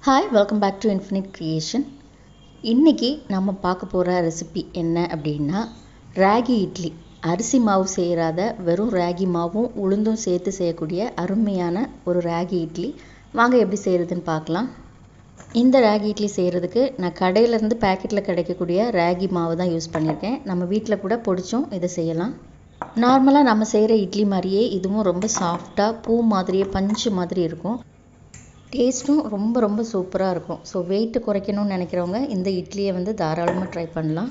Hi, welcome back to infinite creation. இன்றைக்கி நம்ம பார்க்க போகிற ரெசிபி என்ன அப்படின்னா, ராகி இட்லி. அரிசி மாவு செய்யாத வெறும் ராகி மாவும் உளுந்தும் சேர்த்து செய்யக்கூடிய அருமையான ஒரு ராகி இட்லி. வாங்க எப்படி செய்கிறதுன்னு பார்க்கலாம். இந்த ராகி இட்லி செய்கிறதுக்கு நான் கடையிலேருந்து பேக்கெட்டில் கிடைக்கக்கூடிய ராகி மாவு தான் யூஸ் பண்ணியிருக்கேன். நம்ம வீட்டில் கூட பொடிச்சும் இதை செய்யலாம். நார்மலாக நம்ம செய்கிற இட்லி மாதிரியே இதுவும் ரொம்ப சாஃப்டாக பூ மாதிரியே பஞ்சு மாதிரி இருக்கும். டேஸ்ட்டும் ரொம்ப ரொம்ப சூப்பராக இருக்கும். ஸோ வெயிட்டு குறைக்கணும்னு நினைக்கிறவங்க இந்த இட்லியை தாராளமாக ட்ரை பண்ணலாம்.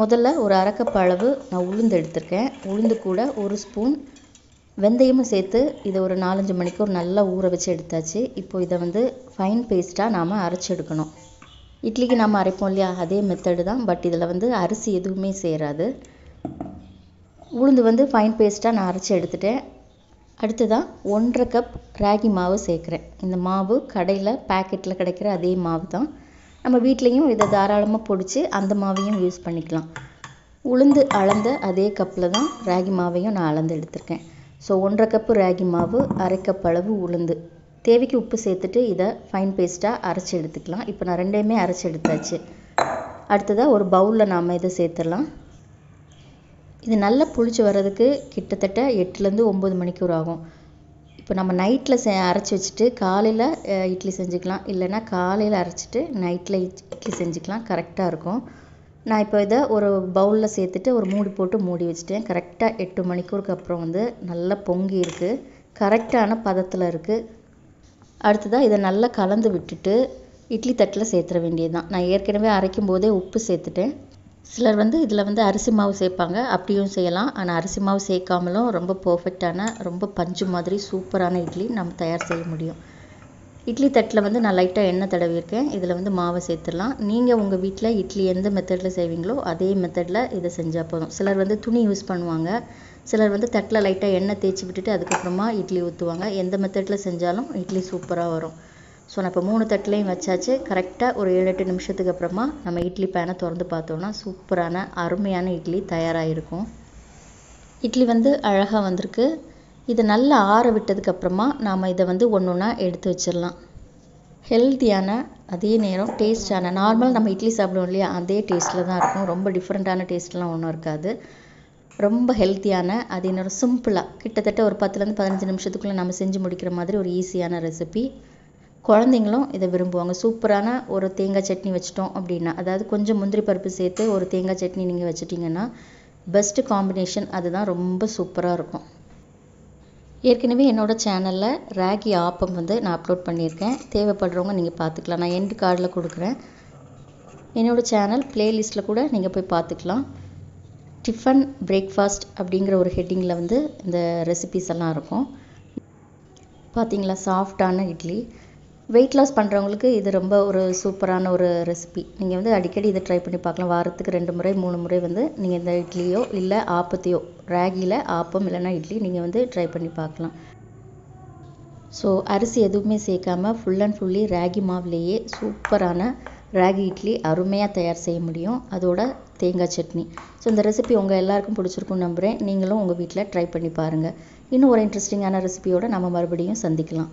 முதல்ல ஒரு அரை கப் அளவு நான் உளுந்து எடுத்திருக்கேன். உளுந்து கூட ஒரு ஸ்பூன் வெந்தயமும் சேர்த்து இதை ஒரு 4-5 மணிக்கூர் நல்லா ஊற வச்சு எடுத்தாச்சு. இப்போ இதை ஃபைன் பேஸ்ட்டாக நாம் அரைச்சி எடுக்கணும். இட்லிக்கு நாம் அரைப்போம் இல்லையா, அதே மெத்தடு தான். பட் இதில் அரிசி எதுவுமே சேராது. உளுந்து ஃபைன் பேஸ்ட்டாக நான் அரைச்சி எடுத்துட்டேன். அடுத்ததான் 1.5 கப் ராகி மாவு சேர்க்குறேன். இந்த மாவு கடையில் பேக்கெட்டில் கிடைக்கிற அதே மாவு தான். நம்ம வீட்லேயும் இதை தாராளமாக பொடிச்சு அந்த மாவையும் யூஸ் பண்ணிக்கலாம். உளுந்து அளந்த அதே கப்பில் தான் ராகி மாவையும் நான் அளந்து எடுத்திருக்கேன். ஸோ 1.5 கப்பு ராகி மாவு, அரை கப் அளவு உளுந்து, தேவைக்கு உப்பு சேர்த்துட்டு இதை ஃபைன் பேஸ்ட்டாக அரைச்சி எடுத்துக்கலாம். இப்போ நான் ரெண்டையுமே அரைச்சி எடுத்தாச்சு. அடுத்ததாக ஒரு பவுலில் நாம் இதை சேர்த்துடலாம். இது நல்லா புளிச்சு வர்றதுக்கு கிட்டத்தட்ட 8-9 மணிக்கூர் ஆகும். இப்போ நம்ம நைட்டில் அரைச்சி வச்சுட்டு காலையில் இட்லி செஞ்சுக்கலாம், இல்லைன்னா காலையில் அரைச்சிட்டு நைட்டில் இட்லி செஞ்சுக்கலாம். கரெக்டாக இருக்கும். நான் இப்போ இதை ஒரு பவுலில் சேர்த்துட்டு ஒரு மூடி போட்டு மூடி வச்சுட்டேன். கரெக்டாக 8 மணிக்கூருக்கு அப்புறம் நல்லா பொங்கி இருக்குது. கரெக்டான பதத்தில் இருக்குது. அடுத்ததாக இதை நல்லா கலந்து விட்டுட்டு இட்லி தட்டில் சேர்த்துற வேண்டியது தான். நான் ஏற்கனவே அரைக்கும் போதே உப்பு சேர்த்துட்டேன். சிலர் இதில் அரிசி மாவு சேர்ப்பாங்க, அப்படியும் செய்யலாம். ஆனால் அரிசி மாவு சேர்க்காமலும் ரொம்ப பர்ஃபெக்டான, ரொம்ப பஞ்சு மாதிரி சூப்பரான இட்லி நம்ம தயார் செய்ய முடியும். இட்லி தட்டில் நான் லைட்டாக எண்ணெய் தடவிருக்கேன். இதில் மாவை சேர்த்துடலாம். நீங்கள் உங்கள் வீட்டில் இட்லி எந்த மெத்தடில் செய்வீங்களோ அதே மெத்தடில் இதை செஞ்சால் போதும். சிலர் துணி யூஸ் பண்ணுவாங்க. சிலர் தட்டில் லைட்டாக எண்ணெய் தேய்ச்சி விட்டுட்டு அதுக்கப்புறமா இட்லி ஊற்றுவாங்க. எந்த மெத்தடில் செஞ்சாலும் இட்லி சூப்பராக வரும். ஸோ நான் இப்போ 3 தட்டிலையும் வச்சாச்சு. கரெக்டாக ஒரு 7-8 நிமிஷத்துக்கு அப்புறமா நம்ம இட்லி பேனை திறந்து பார்த்தோன்னா சூப்பரான அருமையான இட்லி தயாராகிருக்கும். இட்லி அழகாக வந்திருக்கு. இதை நல்லா ஆற விட்டதுக்கப்புறமா நாம் இதை ஒன்று ஒன்றா எடுத்து வச்சிடலாம். ஹெல்த்தியான, அதே நேரம் டேஸ்டான, நார்மல் நம்ம இட்லி சாப்பிடுவோம் இல்லையா, அதே டேஸ்ட்டில் தான் இருக்கும். ரொம்ப டிஃப்ரெண்ட்டான டேஸ்ட்லாம் ஒன்றும் இருக்காது. ரொம்ப ஹெல்த்தியான, அதே நேரம் சிம்பிளாக, கிட்டத்தட்ட ஒரு 10-15 நிமிஷத்துக்குள்ளே நம்ம செஞ்சு முடிக்கிற மாதிரி ஒரு ஈஸியான ரெசிபி. குழந்தைங்களும் இதை விரும்புவாங்க. சூப்பரான ஒரு தேங்காய் சட்னி வச்சிட்டோம் அப்படின்னா, அதாவது கொஞ்சம் முந்திரி பருப்பு சேர்த்து ஒரு தேங்காய் சட்னி நீங்கள் வச்சிட்டிங்கன்னா பெஸ்ட்டு காம்பினேஷன். அதுதான் ரொம்ப சூப்பராக இருக்கும். ஏற்கனவே என்னோடய சேனலில் ராகி ஆப்பம் நான் அப்லோட் பண்ணியிருக்கேன். தேவைப்படுறவங்க நீங்கள் பார்த்துக்கலாம். நான் எண்டு கார்டில் கொடுக்குறேன். என்னோடய சேனல் ப்ளேலிஸ்ட்டில் கூட நீங்கள் போய் பார்த்துக்கலாம். டிஃபன் பிரேக்ஃபாஸ்ட் அப்படிங்கிற ஒரு ஹெட்டிங்கில் இந்த ரெசிபிஸ் எல்லாம் இருக்கும். பார்த்தீங்களா, சாஃப்டான இட்லி. வெயிட் லாஸ் பண்ணுறவங்களுக்கு இது ரொம்ப ஒரு சூப்பரான ஒரு ரெசிபி. நீங்கள் அடிக்கடி இதை ட்ரை பண்ணி பார்க்கலாம். வாரத்துக்கு 2 முறை 3 முறை நீங்கள் இந்த இட்லியோ இல்லை ஆப்பத்தையோ, ராகியில் ஆப்பம் இல்லைன்னா இட்லி நீங்கள் ட்ரை பண்ணி பார்க்கலாம். ஸோ அரிசி எதுவுமே சேர்க்காம ஃபுல் அண்ட் ஃபுல்லி ராகி மாவுலேயே சூப்பரான ராகி இட்லி அருமையாக தயார் செய்ய முடியும். அதோட தேங்காய் சட்னி. ஸோ இந்த ரெசிபி உங்கள் எல்லாருக்கும் பிடிச்சிருக்குன்னு நம்புகிறேன். நீங்களும் உங்கள் வீட்டில் ட்ரை பண்ணி பாருங்கள். இன்னும் ஒரு இன்ட்ரெஸ்டிங்கான ரெசிபியோடு நம்ம மறுபடியும் சந்திக்கலாம்.